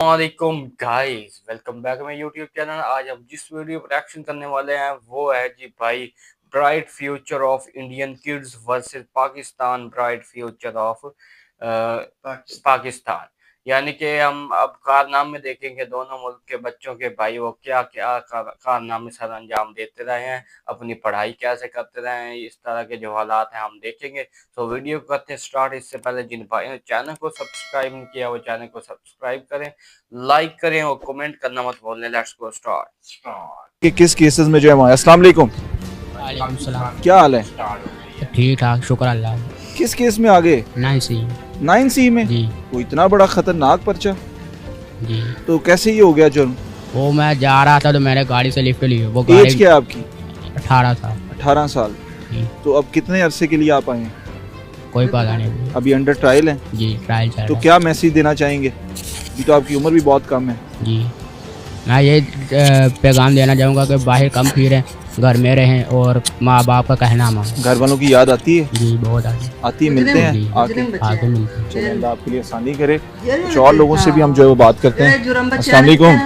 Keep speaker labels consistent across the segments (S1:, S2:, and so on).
S1: वालेकुम guys, welcome back my YouTube channel. आज हम जिस वीडियो पर एक्शन करने वाले हैं वो है जी भाई, bright future of Indian kids versus Pakistan bright future of Pakistan. यानी कि हम अब कारनामे देखेंगे दोनों मुल्क के बच्चों के, भाई वो क्या क्या कारनामे सर अंजाम देते रहे हैं, अपनी पढ़ाई कैसे करते रहे हैं, इस तरह के जो हालात हैं हम देखेंगे। तो वीडियो को करते हैं स्टार्ट। इससे पहले जिन भाई ने चैनल को सब्सक्राइब नहीं किया वो चैनल को सब्सक्राइब करें, लाइक करें और कमेंट करना मत भूलें। Let's go start.
S2: कि किस केसेस में जो है। अस्सलाम वालेकुम,
S3: वालेकुम सलाम।
S2: क्या हाल है?
S3: ठीक ठाक, शुक्र अल्लाह।
S2: किस केस में आगे?
S3: 9C।
S2: 9C में
S3: जी
S2: वो इतना बड़ा खतरनाक पर्चा,
S3: जी।
S2: तो कैसे ये हो गया जुर्म?
S3: वो मैं जा रहा था तो मैंने गाड़ी से लिफ्ट ली। वो
S2: एज
S3: गाड़ी
S2: क्या है आपकी?
S3: 18 था।
S2: 18 साल।
S3: जी।
S2: तो अब कितने अरसे के लिए आप आए हैं?
S3: कोई पता नहीं।
S2: अभी अंडर ट्रायल है।
S3: जी, ट्रायल चल
S2: तो
S3: रहा
S2: क्या मैसेज देना चाहेंगे? अभी तो आपकी उम्र भी बहुत कम है।
S3: है। जी, मैं ये पैगाम देना चाहूँगा कि बाहर कम फिरें, घर में रहें और माँ बाप का कहना मानें।
S2: घर वालों की याद आती है?
S3: जी बहुत
S2: आती है, मिलते हैं
S3: जी,
S2: आके?
S3: आगे मिलते हैं।
S2: चलो, अल्लाह आपके लिए आसानी करे। कुछ और लोगों से भी हम जो है वो बात करते हैं। अस्सलाम वालेकुम,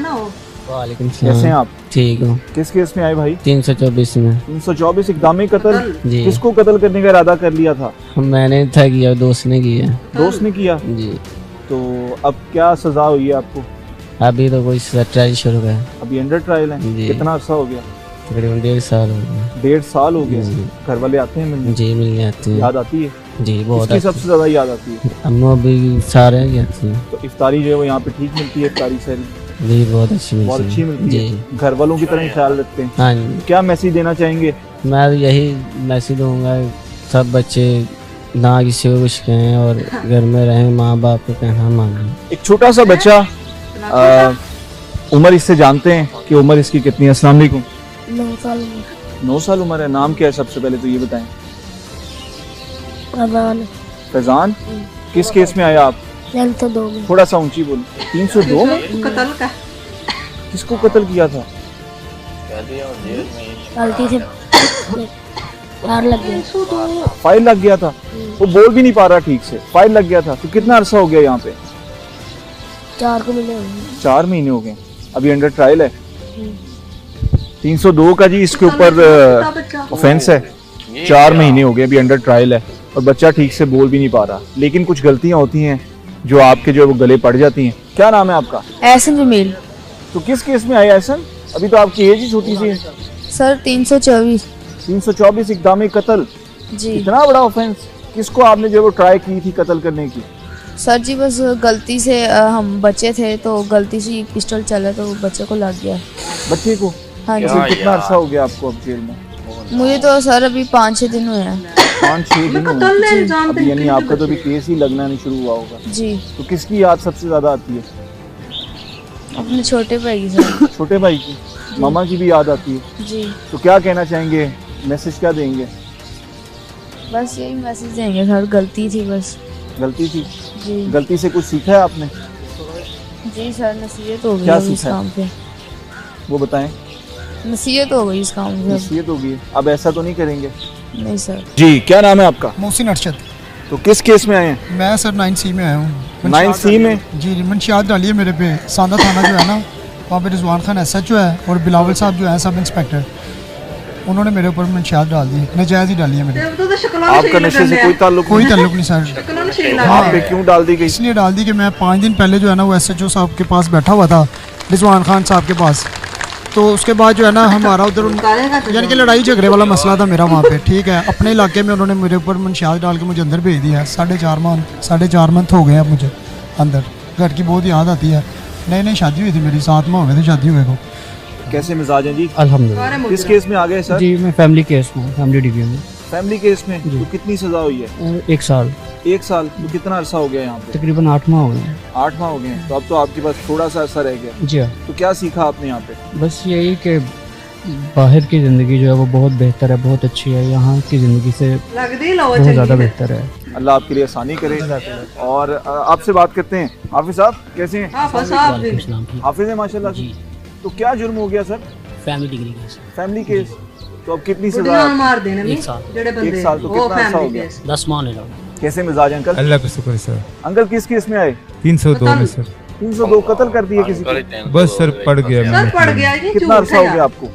S3: वालेकुम
S2: कैसे हैं आप?
S3: ठीक हूँ।
S2: किस केस में आए भाई?
S3: 324 में।
S2: 324 इक़दाम कत्ल।
S3: जी,
S2: किसको कत्ल करने का इरादा कर लिया था?
S3: मैंने था किया, दोस्त ने किया।
S2: दोस्त ने किया?
S3: जी।
S2: तो अब क्या सजा हुई है आपको?
S3: अभी तो कोई ट्रायल शुरू है।
S2: अभी अंडर ट्रायल है।
S3: जी।
S2: कितना अर्सा हो गया?
S3: तकरीबन 1.5 साल हो गए।
S2: 1.5 साल हो गया।
S3: जी।
S2: घर वाले आते हैं मिलने?
S3: जी, मिलने आती है।
S2: याद आती है?
S3: जी बहुत
S2: किसकी सबसे ज्यादा याद आती है?
S3: अम्मा भी सारे की आती है।
S2: तो इफ्तारी जो है वो यहाँ पे ठीक मिलती है? इफ्तारी सहरी
S3: जी बहुत अच्छी
S2: बहुत
S3: मिलती
S2: अच्छी
S3: है।
S2: मिलती
S3: जी
S2: है। घर वालों की तरह ही ख्याल रखते हैं।
S3: हाँ जी।
S2: क्या मैसेज देना चाहेंगे?
S3: मैं यही मैसेज दूंगा, सब बच्चे ना किसी को कुछ कहें और घर में रहें, माँ बाप को कहना मानें।
S2: एक छोटा सा बच्चा, उम्र इससे जानते हैं कि उम्र इसकी कितनी है? अस्सलाम वालेकुम।
S4: 9 साल
S2: 9 साल उम्र है। नाम क्या है सबसे पहले तो ये बताएं।
S4: अजान
S2: फैजान। किस केस में आया आप?
S4: 302 में।
S2: थोड़ा सा ऊंची बोलो। 302 में?
S5: कत्ल का
S2: किसको कत्ल किया था?
S4: गलती से मार लग गया।
S2: फाइल लग गया था। वो बोल भी नहीं पा रहा ठीक से, फाइल लग गया था। तो कितना अरसा हो गया यहाँ पे?
S4: 4 को मिले होंगे।
S2: 4 महीने हो गए। अभी अंडर ट्रायल है। 302 का जी इसके ऊपर ऑफेंस है। 4 महीने हो गए, अभी अंडर ट्रायल है और बच्चा ठीक से बोल भी नहीं पा रहा। लेकिन कुछ गलतियां होती हैं जो आपके जो वो गले पड़ जाती हैं। क्या नाम है आपका?
S6: एहसन जमील।
S2: तो किस केस में आया एहसन? अभी तो आपकी एज ही छोटी सी है।
S6: सर 324।
S2: 324 इक़दाम कत्ल।
S6: जी
S2: इतना बड़ा ऑफेंस। किसको आपने जो वो ट्राई की थी कत्ल करने की?
S6: सर जी, बस गलती से हम बच्चे थे तो गलती से पिस्टल चला तो बच्चे को लग गया।
S2: बच्चे को?
S6: हाँ जी।
S2: तो कितना अरसा हो गया आपको अब जेल में?
S6: मुझे तो सर अभी 5-6 दिन हुए हैं।
S2: 5-6 दिन हुए। अभी यानी आपका तो अभी केस ही लगना नहीं शुरू हुआ होगा।
S6: जी,
S2: तो किसकी याद सबसे ज्यादा आती है?
S6: अपने छोटे भाई की सर।
S2: छोटे भाई की? मामा की भी याद आती है?
S6: जी,
S2: तो क्या कहना चाहेंगे? मैसेज क्या देंगे?
S6: बस यही मैसेज देंगे सर, गलती थी बस।
S2: गलती थी?
S6: जी
S2: गलती से कुछ सीखा है आपने?
S6: जी सर, नसीहत हो गई
S2: क्या
S6: अब इस
S2: सीखा है?
S6: काम पे।
S2: वो बताएं।
S6: नसीहत हो गई इस काम से।
S2: नसीहत होगी, अब ऐसा तो नहीं करेंगे?
S6: नहीं सर।
S2: जी, क्या नाम है आपका?
S7: मोहसिन अरशद।
S2: तो किस केस में आए हैं?
S7: मैं सर 9C में आया हूँ।
S2: 9C में?
S7: जी, मंशियात डाली है मेरे पे। सांदा थाना जो है ना, वहाँ पे रिजवान खान SHO है और बिलावल साहब जो है सब इंस्पेक्टर, उन्होंने मेरे ऊपर मंशियात डाल दी, नजायज़ ही डाली है मेरे।
S2: आपका नशे से कोई ताल्लुक
S7: कोई
S2: नहीं?
S7: ताल्लुक नहीं सर।
S2: आप पे क्यों डाल दी गई?
S7: इसलिए डाल दी कि मैं 5 दिन पहले जो है ना वो SHO साहब के पास बैठा हुआ था, रिजवान खान साहब के पास। तो उसके बाद जो है ना हमारा उधर यानी कि लड़ाई झगड़े वाला मसला था मेरा वहाँ पे। ठीक है, अपने इलाके में उन्होंने मेरे ऊपर मंशियात डाल के मुझे अंदर भेज दिया है। 4.5 मंथ हो गए अब मुझे अंदर। घर की बहुत याद आती है। नई शादी हुई थी मेरी, 7 माह हो गए थे शादी हुए को।
S2: कैसे मिजाज हैं जी?
S3: अल्हम्दुलिल्लाह।
S2: किस केस में आ गए सर?
S3: जी, मैं फैमिली केस में, फैमिली डिवीजन में।
S2: फैमिली केस में? तो कितनी सजा हुई है?
S3: 1 साल।
S2: 1 साल? तो कितना अरसा हो गया यहाँ पे?
S3: तकरीबन 8 माह हो गए।
S2: 8 माह हो गए हैं। तो अब तो आपके पास थोड़ा सा अरसा रह गया।
S3: जी हाँ।
S2: तो क्या सीखा आपने यहाँ पे? बस
S3: बस यही कि बाहर की ज़िंदगी जो है वो बहुत बेहतर है, बहुत अच्छी है। यहाँ की ज़िंदगी से बहुत ज़्यादा बेहतर है।
S2: अल्लाह आपके लिए आसानी करे। और आपसे बात करते हैं। हाफिज साहब कैसे हैं? हाफिज है माशाल्लाह से। तो क्या जुर्म हो गया sir?
S3: Family degree case.
S2: Family case. तो अब कितनी सजा?
S5: मार देने
S3: 1 साल।
S2: 1 साल। तो कितना अरसा हो गया?
S3: 10 माह ने।
S2: कैसे मिजाज अंकल?
S8: अल्लाह का शुक्र है सर।
S2: अंकल किस केस में आए?
S8: 302 में सर।
S2: 302 कत्ल कर दिया किसी को?
S5: बस सर पड़ गया।
S8: पड़ गया जी।
S2: कितना अरसा हो गया आपको?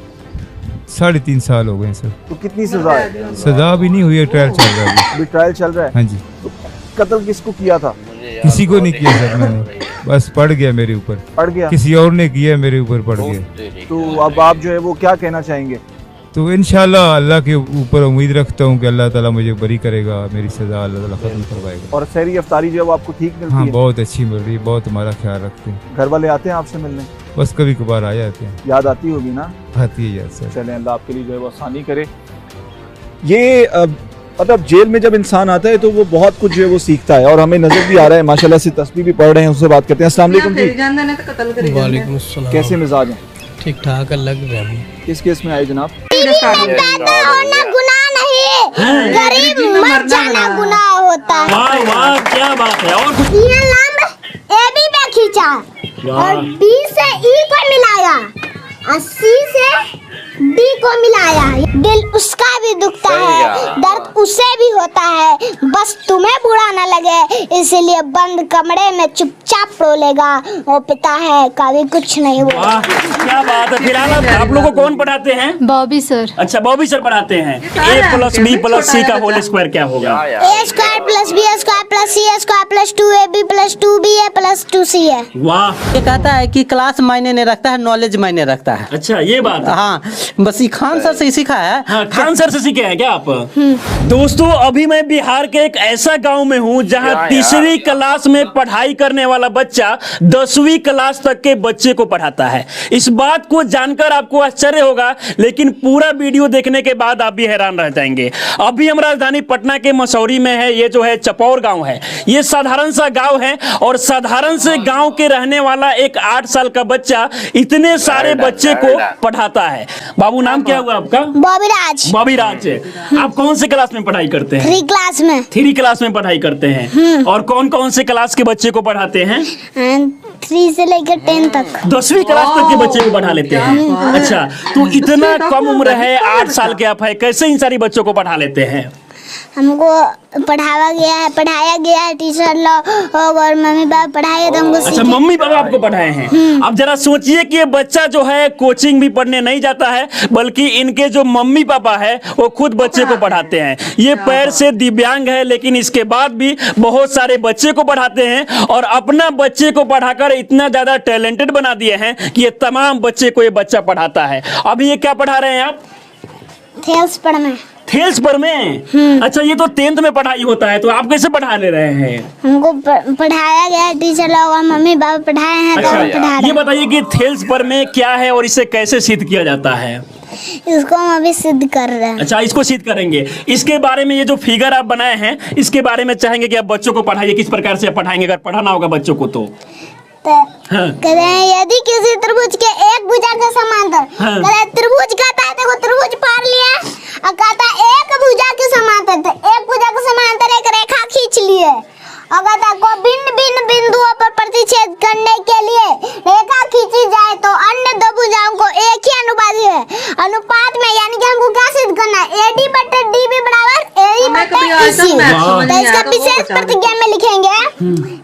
S5: 3.5 साल हो गए सर।
S2: तो कितनी सजा है?
S5: सजा भी नहीं हुई है, ट्रायल चल रहा है
S2: अभी ट्रायल चल रहा है।
S5: हाँ जी।
S2: तो कत्ल किसको किया था?
S5: किसी को नहीं किया सर मैंने, बस पड़ गया मेरे ऊपर।
S2: पड़ गया?
S5: किसी और ने किया, मेरे ऊपर पड़ गया।
S2: तो अब आप जो है वो क्या कहना चाहेंगे?
S5: तो इंशाल्लाह अल्लाह के ऊपर उम्मीद रखता हूँ कि अल्लाह ताला मुझे बरी करेगा, मेरी सजा अल्लाह ताला खत्म करवाएगा।
S2: और सहरी अफ्तारी जो है वो आपको ठीक मिलती
S5: हाँ
S2: है?
S5: बहुत अच्छी मिल रही है, बहुत हमारा ख्याल रखते हैं।
S2: घर वाले आते हैं आपसे मिलने?
S5: बस कभी कभार आ जाते हैं।
S2: याद आती होगी ना?
S5: आती है यार सर।
S2: चलें, अल्लाह आपके लिए जो है वो आसानी करे। ये मतलब जेल में जब इंसान आता है तो वो बहुत कुछ जो है वो सीखता है, और हमें नजर भी आ रहा है माशाल्लाह से, तस्बीह भी पढ़ रहे हैं, उससे बात करते हैं। अस्सलाम वालेकुम जी।
S8: वालेकुम अस्सलाम।
S2: कैसे मिजाज हैं?
S8: ठीक ठाक लग रहा है।
S2: किस केस में आए जनाब?
S4: गुनाह नहीं, गरीब मर जाना गुनाह होता है।
S9: वाह वाह क्या बात है। और कुछ?
S4: ये लंब ए बी पे खींचा और बी से ई को मिलाया और सी से डी को मिलाया। दिल उसका भी दुखता है, दर्द उसे भी होता है, बस तुम्हें बुरा न लगे इसीलिए बंद कमरे में चुपचाप रोलेगा। वो पिता है कभी कुछ नहीं हुआ।
S9: वाह क्या बात है। फिलहाल आप लोगों को कौन पढ़ाते हैं?
S6: Bobby sir.
S9: अच्छा बॉबी सर पढ़ाते हैं। a plus B plus C का होल स्क्वायर क्या होगा?
S4: A square plus B square plus C square plus 2ab plus 2b plus 2c है।
S9: वाह।
S10: ये कहता है कि क्लास मायने नहीं रखता है, नॉलेज मायने रखता है।
S9: अच्छा ये बात है।
S10: हाँ बस ये खान सर से ही सीखा है।
S9: हाँ खान सर से सीखे हैं क्या आप? दोस्तों अभी मैं बिहार के एक ऐसा गांव में हूँ जहाँ तीसरी क्लास में पढ़ाई करने वाला बच्चा 10वीं क्लास तक के बच्चे को पढ़ाता है। इस बात को जानकर आपको आश्चर्य होगा, लेकिन पूरा वीडियो देखने के बाद आप भी हैरान रह जाएंगे। अभी हम राजधानी पटना के मसौरी में है। ये जो है चपौर गांव है। ये साधारण सा गांव है और साधारण से गांव के रहने वाला एक 8 साल का बच्चा इतने सारे बच्चे को पढ़ाता है। बाबू नाम क्या हुआ आपका?
S4: बॉबी राज।
S9: बॉबी राज। आप कौन से क्लास में पढ़ाई करते हैं?
S4: 3 क्लास में।
S9: 3 क्लास में पढ़ाई करते हैं। और कौन कौन से क्लास के बच्चे को पढ़ाते हैं?
S4: 3 से लेकर 10 तक।
S9: 10वीं क्लास तक के बच्चे को पढ़ा लेते हैं। अच्छा तो इतना कम उम्र है, 8 साल के आप है, कैसे इन सारी बच्चों को पढ़ा लेते हैं?
S4: हमको पढ़ाया गया है टीचर लोग और मम्मी पापा पढ़ाए तो हमको।
S9: अच्छा मम्मी पापा आपको पढ़ाए हैं। अब जरा सोचिए कि ये बच्चा जो है कोचिंग भी पढ़ने नहीं जाता है, बल्कि इनके जो मम्मी पापा है वो खुद बच्चे को पढ़ाते हैं। ये पैर से दिव्यांग है, लेकिन इसके बाद भी बहुत सारे बच्चे को पढ़ाते हैं और अपना बच्चे को पढ़ाकर इतना ज्यादा टैलेंटेड बना दिए हैं कि ये तमाम बच्चे को ये बच्चा पढ़ाता है। अभी ये क्या पढ़ा रहे हैं आप?
S4: थेल्स पढ़ना।
S9: थेल्स पर में? अच्छा ये तो 10th में पढ़ाई होता है, तो आप कैसे पढ़ा ले रहे हैं?
S4: हमको पढ़ाया गया है टीचर लोग और मम्मी पापा पढ़ाए हैं।
S9: अच्छा,
S4: तो पढ़ा रहे।
S9: ये बताइए कि थेल्स पर में क्या है और इसे कैसे सिद्ध किया जाता है?
S4: इसको हम अभी सिद्ध कर रहे हैं।
S9: अच्छा इसको सिद्ध करेंगे। इसके बारे में ये जो फिगर आप बनाए हैं इसके बारे में चाहेंगे कि आप बच्चों को पढ़ाइए, किस प्रकार से आप पढ़ाएंगे अगर पढ़ाना होगा बच्चों को तो? कहते
S4: हैं यदि किसी त्रिभुज के एक भुजा के समांतर त्रिभुज कहता है, देखो त्रिभुज पार लिया और कहता है एक भुजा के समांतर, तो एक भुजा के समांतर एक रेखा खींच लिए और कहता को भिन्न भिन्न बिंदुओं पर प्रतिच्छेद करने के लिए रेखा खींची जाए तो अन्य दो भुजाओं को एक ही अनुपात है अनुपात में, यानी कि हमको क्या सिद्ध करना है? AD बटे DB बराबर AE बटे EC। तो इसका विशेष प्रतिज्ञा में लिखेंगे।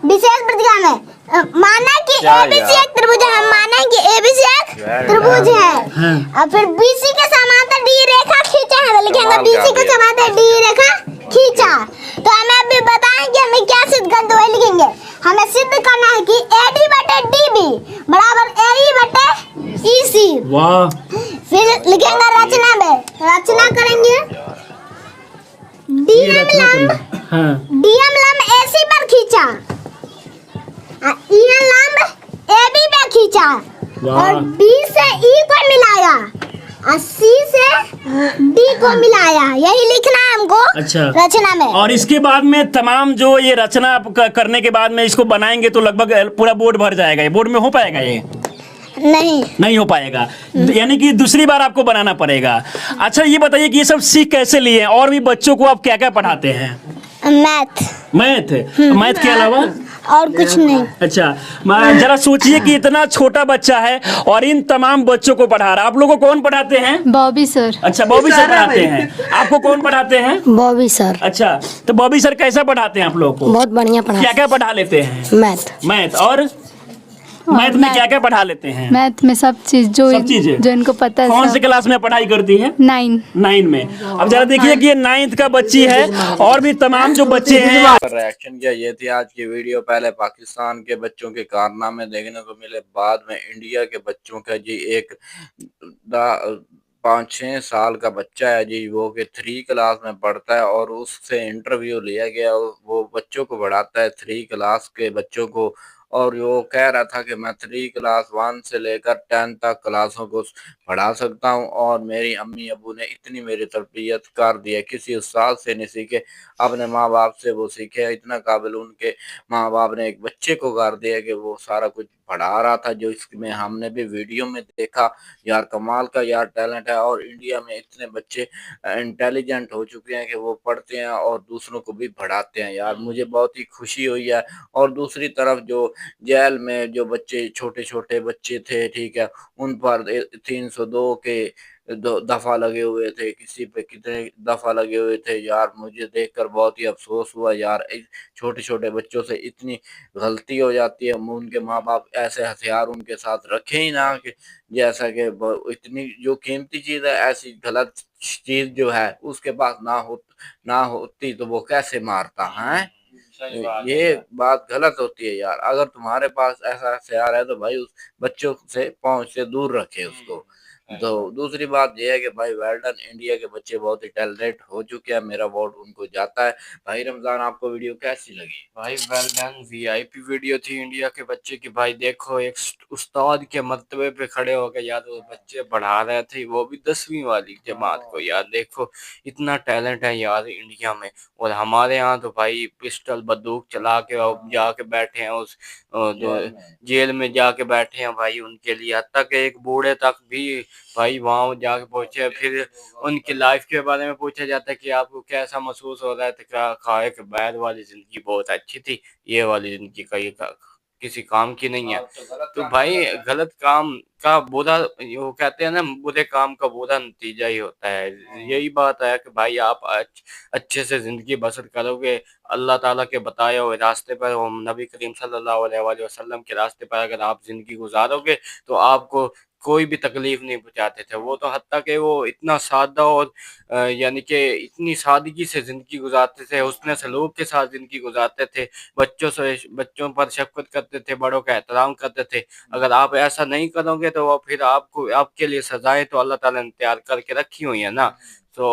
S4: विशेष प्रतिज्ञा में माना कि ABC एक त्रिभुज है, हम माना कि ABC एक त्रिभुज है और फिर BC के समांतर D रेखा खींचा है, तो लिखेंगे BC के समांतर D रेखा खींचा। तो हमें अभी बताएं कि हमें क्या सिद्ध करना है, वही लिखेंगे। हमें सिद्ध करना है कि AD बटे DB बराबर AE बटे EC।
S9: वाह।
S4: फिर लिखेंगे रचना में, रचना करेंगे DM लंब AC पर खींचा, EN लंब AB पे खींचा और B से E को मिलाया और C से D को मिलाया, यही लिखना है हमको। अच्छा। रचना में। और
S9: इसके बाद में तमाम जो ये रचना आप करने के बाद में इसको बनाएंगे तो लगभग पूरा बोर्ड भर जाएगा। ये बोर्ड में हो पाएगा? ये नहीं हो पाएगा, यानी कि दूसरी बार आपको बनाना पड़ेगा। अच्छा ये बताइए कि ये सब सीख कैसे लिए हैं और भी बच्चों को आप क्या क्या पढ़ाते हैं? मैथ के अलावा
S4: और कुछ नहीं।
S9: अच्छा जरा सोचिए कि इतना छोटा बच्चा है और इन तमाम बच्चों को पढ़ा रहा है। आप लोगों को कौन पढ़ाते हैं?
S6: Bobby sir.
S9: अच्छा बॉबी सर पढ़ाते हैं। आपको कौन पढ़ाते हैं?
S4: Bobby sir.
S9: अच्छा तो बॉबी सर कैसा पढ़ाते हैं आप लोगों को?
S4: बहुत बढ़िया पढ़ाते हैं।
S9: क्या क्या पढ़ा लेते हैं?
S4: मैथ
S9: और मैथ में क्या क्या पढ़ा लेते हैं?
S6: मैथ में सब चीज जो इनको पता है।
S9: कौन से क्लास में पढ़ाई करती है?
S6: 9
S9: में। अब जरा देखिए कि ये 9th का बच्ची है और भी तमाम जो बच्चे हैं।
S1: रिएक्शन क्या ये थी आज की वीडियो। पहले पाकिस्तान के बच्चों के कारनामे देखने को मिले, बाद में इंडिया के बच्चों का जी एक 5-6 साल का बच्चा है जी, वो कि 3 क्लास में पढ़ता है और उससे इंटरव्यू लिया गया। वो बच्चों को पढ़ाता है, 3 क्लास के बच्चों को, और वो कह रहा था कि मैं 3 क्लास 1 से लेकर 10 तक क्लासों को पढ़ा सकता हूँ और मेरी अम्मी अबू ने इतनी मेरी तरबियत कर दी है, किसी उस्ताद से नहीं सीखे, अपने माँ बाप से वो सीखे। इतना काबिल उनके माँ बाप ने एक बच्चे को कर दिया कि वो सारा कुछ पढ़ा रहा था, जो इसमें हमने भी वीडियो में देखा। यार कमाल का यार टैलेंट है, और इंडिया में इतने बच्चे इंटेलिजेंट हो चुके हैं कि वो पढ़ते हैं और दूसरों को भी पढ़ाते हैं। यार मुझे बहुत ही खुशी हुई है। और दूसरी तरफ जो जेल में जो बच्चे छोटे छोटे बच्चे थे, ठीक है, उन पर 302 के दफा लगे हुए थे, किसी पे कितने दफा लगे हुए थे। यार मुझे देखकर बहुत ही अफसोस हुआ यार, छोटे छोटे बच्चों से इतनी गलती हो जाती है। उनके माँ बाप ऐसे हथियार उनके साथ रखे ही ना, कि जैसा कि इतनी जो कीमती चीज है, ऐसी गलत चीज जो है उसके पास ना होती तो वो कैसे मारता है। ये बात गलत होती है यार। अगर तुम्हारे पास ऐसा हथियार है तो भाई उस बच्चों से पहुंच से दूर रखे उसको। तो दूसरी बात यह है कि भाई वेल डन, इंडिया के बच्चे बहुत ही टैलेंटेड हो चुके हैं, मेरा वोट उनको जाता है। भाई रमजान, आपको वीडियो कैसी लगी? भाई वेल डन, वीआईपी वीडियो थी इंडिया के बच्चे की। भाई देखो, एक उस्ताद के मर्तबे पे खड़े हो गए यार, वो बच्चे पढ़ा रहे थे, वो भी 10वीं वाली जमात को। यार देखो इतना टैलेंट है यार इंडिया में। और हमारे यहाँ तो भाई पिस्टल बंदूक चला के जाके बैठे हैं उस जेल में जाके बैठे हैं भाई उनके लिए। हद तक एक बूढ़े तक भी भाई वहां जाके पहुंचे, फिर उनकी लाइफ के बारे में पूछा जाता है कि आपको कैसा महसूस हो रहा है, तो क्या कहा कि बैद वाली जिंदगी बहुत अच्छी थी, ये वाली जिंदगी का किसी काम की नहीं है। तो भाई गलत काम का बुरा, वो कहते हैं ना, बुरे काम का बुरा नतीजा ही होता है। यही बात है कि भाई आप अच्छे से जिंदगी बसर करोगे, अल्लाह ताला के बताए हुए रास्ते पर, नबी करीम सल्लल्लाहु अलैहि वसल्लम के रास्ते पर अगर आप जिंदगी गुजारोगे तो आपको कोई भी तकलीफ नहीं पहुंचाते थे। वो तो हत्ता कि वो इतना सादा और यानी कि इतनी सादगी से ज़िंदगी गुजारते थे, हुस्न सलूक के साथ ज़िंदगी गुजारते थे, बच्चों पर शफ़क़त करते थे, बड़ों का एहतराम करते थे। अगर आप ऐसा नहीं करोगे तो वो फिर आपके लिए सज़ाएँ तो अल्लाह ताला ने तैयार करके रखी हुई है ना। तो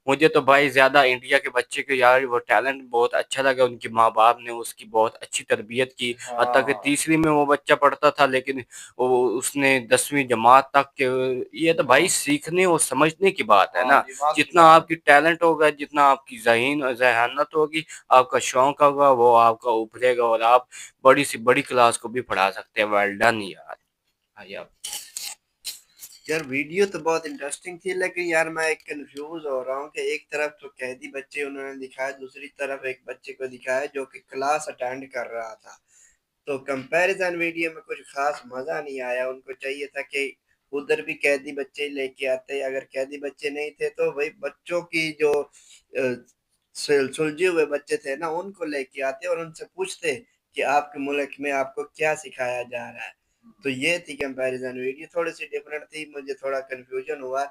S1: मुझे तो भाई ज़्यादा इंडिया के बच्चे के यार वो टैलेंट बहुत अच्छा लगा। उनके माँ बाप ने उसकी बहुत अच्छी तरबियत की। हत्ता कि 3री में वो बच्चा पढ़ता था, लेकिन वो उसने 10वीं जमात तक के। ये तो भाई सीखने और समझने की बात है ना। जितना आपकी टैलेंट होगा, जितना आपकी ज़हानत होगी, आपका शौक होगा, वो आपका उभरेगा और आप बड़ी से बड़ी क्लास को भी पढ़ा सकते हैं। वेल डन यार।
S11: यार वीडियो तो बहुत इंटरेस्टिंग थी, लेकिन यार मैं एक कंफ्यूज हो रहा हूँ कि एक तरफ तो कैदी बच्चे उन्होंने दिखाया, दूसरी तरफ एक बच्चे को दिखाया जो कि क्लास अटेंड कर रहा था। तो कंपैरिजन वीडियो में कुछ खास मज़ा नहीं आया। उनको चाहिए था कि उधर भी कैदी बच्चे लेके आते। अगर कैदी बच्चे नहीं थे तो भाई बच्चों की जो सुलझे हुए बच्चे थे ना, उनको लेके आते और उनसे पूछते कि आपके मुल्क में आपको क्या सिखाया जा रहा है। तो ये थी कंपैरिजन वीडियो, थोड़ी सी डिफरेंट थी, मुझे थोड़ा कंफ्यूजन हुआ।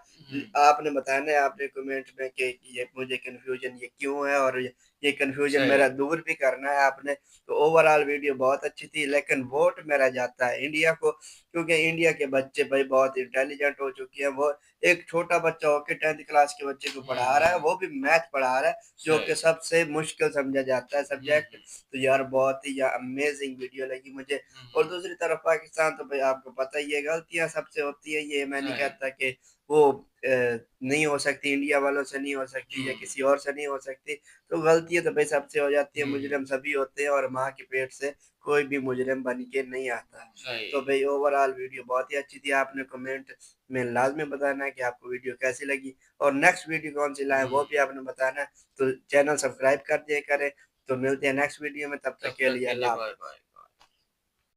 S11: आपने बताना है आपने कमेंट में कि ये मुझे कंफ्यूजन ये क्यों है, और ये कंफ्यूजन मेरा दूर भी करना है आपने। तो ओवरऑल वीडियो बहुत अच्छी थी, लेकिन वोट मेरा जाता है इंडिया को, क्योंकि इंडिया के बच्चे भाई बहुत इंटेलिजेंट हो चुके हैं। वो एक छोटा बच्चा होकर 10th क्लास के बच्चे को पढ़ा रहा है, वो भी मैथ पढ़ा रहा है, जो कि सबसे मुश्किल समझा जाता है सब्जेक्ट। तो यार बहुत ही अमेजिंग वीडियो लगी मुझे। और दूसरी तरफ पाकिस्तान तो भाई आपको पता ही है, गलतियां सबसे होती है। ये मैं नहीं कहता कि वो नहीं हो सकती, इंडिया वालों से नहीं हो सकती या किसी और से नहीं हो सकती। तो गलतियां तो भाई सबसे हो जाती है, मुजरिम सभी होते हैं, और माँ के पेट से कोई भी मुजरिम बन के नहीं आता। तो भाई ओवरऑल वीडियो बहुत ही अच्छी थी। आपने कमेंट में लाजमी बताना है कि आपको वीडियो कैसी लगी, और नेक्स्ट वीडियो कौन सी लाएं वो भी आपने बताना है। तो चैनल सब्सक्राइब कर दिया करें। तो मिलते हैं नेक्स्ट वीडियो में, तब तक के लिए अल्लाह हाफ़िज़।